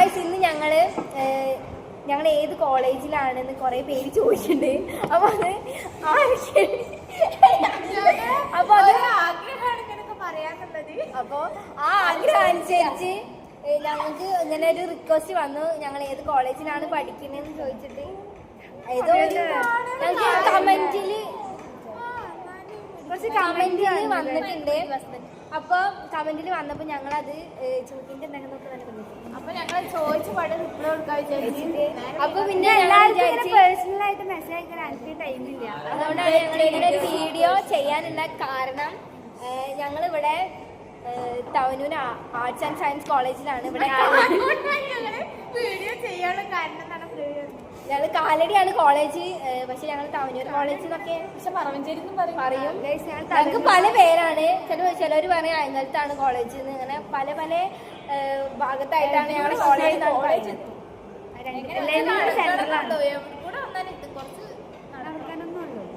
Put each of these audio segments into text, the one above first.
Guys ഇന്ന് ഞങ്ങൾ ഏത് കോളേജിലാണെന്ന് കുറെ പേര് ചോദിച്ചിട്ടുണ്ട്. അപ്പൊ അത് അപ്പൊ അത് അപ്പൊ ആ ആഗ്രഹം അനുസരിച്ച് ഞങ്ങൾക്ക് ഇങ്ങനെ ഒരു റിക്വസ്റ്റ് വന്നു. ഞങ്ങൾ ഏത് കോളേജിലാണ് പഠിക്കുന്നതെന്ന് ചോദിച്ചിട്ട് ഏതോ ഞങ്ങൾക്ക് കമന്റില് കുറച്ച് കമന്റിൽ വന്നിട്ടുണ്ട്. അപ്പൊ കമന്റിൽ വന്നപ്പോ ഞങ്ങളത് ചോദിക്കേണ്ട എന്തെങ്കിലും അപ്പൊ ഞങ്ങൾ ചോദിച്ചു പാടും റിപ്ലൈ കൊടുക്കാൻ വിചാരിച്ചിട്ട് അപ്പൊ പിന്നെ പേഴ്സണൽ ആയിട്ട് മെസ്സേജ് അയക്കാൻ എനിക്ക് ടൈമില്ല. അതുകൊണ്ടാണ് ഞങ്ങൾ ഇങ്ങനെ ഒരു വീഡിയോ ചെയ്യാനുള്ള കാരണം. ഞങ്ങളിവിടെ തവനൂർ ആർട്സ് ആൻഡ് സയൻസ് കോളേജിലാണ് ഇവിടെ വീഡിയോ ചെയ്യാനുള്ള കാരണം ഞങ്ങൾ കാലടിയാണ് കോളേജ്. പക്ഷെ ഞങ്ങൾ തവനൂർ കോളേജ് എന്നൊക്കെ പക്ഷെ പറവഞ്ചേരി പറയും. ഞങ്ങൾക്ക് പല പേരാണ്. ചിലർ പറയും അയങ്ങലത്താണ് കോളേജ് എന്ന്. അങ്ങനെ പല പല ഭാഗത്തായിട്ടാണ് ഞങ്ങളുടെ കോളേജ്.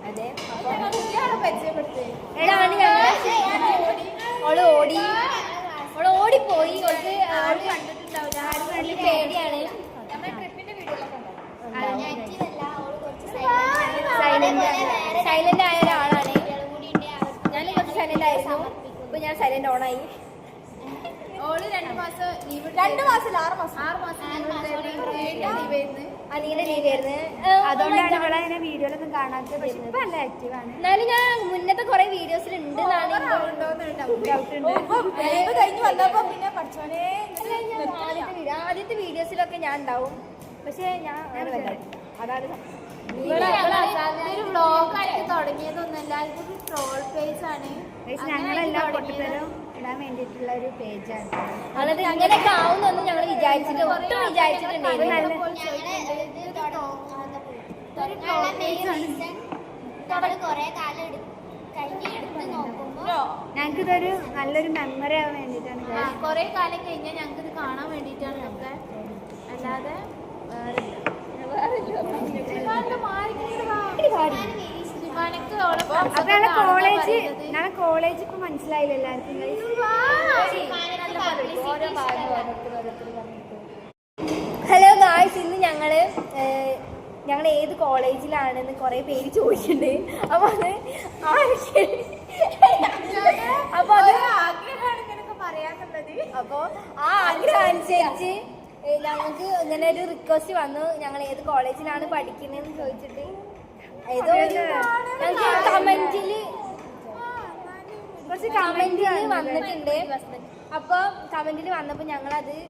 അതെ ഇതാണ് ഞങ്ങൾ ഓടിപ്പോയി. കണ്ടിട്ടുണ്ടാവില്ല, പേടിയാണ്. സൈലന്റ് ആയ ഒരാളാണ്. ഞാൻ കുറച്ച് സൈലന്റ് ആയിരുന്നു. ഇപ്പൊ ഞാൻ സൈലന്റ് ഓൺ ആയി. ഓള് 2 മാസം ലീവ്, 2 മാസം 6 മാസം അനിയുടെ ലീവ് ആയിരുന്നു. അതുകൊണ്ടാണ് ഇവിടെ അങ്ങനെ വീഡിയോയിലൊന്നും കാണാത്തത്. പക്ഷെ ഇപ്പൊ നല്ല ആക്റ്റീവ് ആണ്. എന്നാലും ഞാൻ മുന്നത്തെ കുറെ വീഡിയോസിൽ ഉണ്ട്. ആദ്യത്തെ വീഡിയോസിലൊക്കെ ഞാൻ ഉണ്ടാവും. പക്ഷെ ഞാൻ അതാണ് ഒരു വ്ളോഗായിട്ട് തുടങ്ങിയതൊന്നുമല്ല. ഇതൊരു ട്രോൾ പേജ് ആണ്. ഞങ്ങളെല്ലാം പൊട്ടിത്തരം ഇടാൻ വേണ്ടിയിട്ടുള്ള ഒരു പേജാണ്. അതായത് അങ്ങനെയൊക്കെ ആവുന്നൊന്നും ഞങ്ങൾ വിചാരിച്ചിട്ട് ഒട്ടും വിചാരിച്ചിട്ടുണ്ടായിരുന്നു. ഞങ്ങൾക്ക് ഇതൊരു നല്ലൊരു മെമ്മറി ആവാൻ വേണ്ടിയിട്ടാണ്. കുറെ കാലം കഴിഞ്ഞാൽ ഞങ്ങൾക്ക് ഇത് കാണാൻ വേണ്ടിയിട്ടാണ് ഇതൊക്കെ. അല്ലാതെ കോളേജ് ഇപ്പൊ മനസ്സിലായില്ല എല്ലാവർക്കും. ഹലോ ഗായ്സ്, ഇന്ന് ഞങ്ങൾ ഏത് കോളേജിലാണെന്ന് കുറെ പേര് ചോദിച്ചിട്ടുണ്ട്. അപ്പൊ അത് അപ്പൊ ആ ആഗ്രഹം അനുസരിച്ച് ഞങ്ങൾക്ക് ഇങ്ങനെ ഒരു റിക്വസ്റ്റ് വന്നു. ഞങ്ങൾ ഏത് കോളേജിലാണ് പഠിക്കുന്നതെന്ന് ചോദിച്ചിട്ട് ഏതോ ഞങ്ങൾക്ക് കുറച്ച് കമന്റിൽ വന്നിട്ടുണ്ട്. അപ്പൊ കമന്റിൽ വന്നപ്പോ ഞങ്ങളത്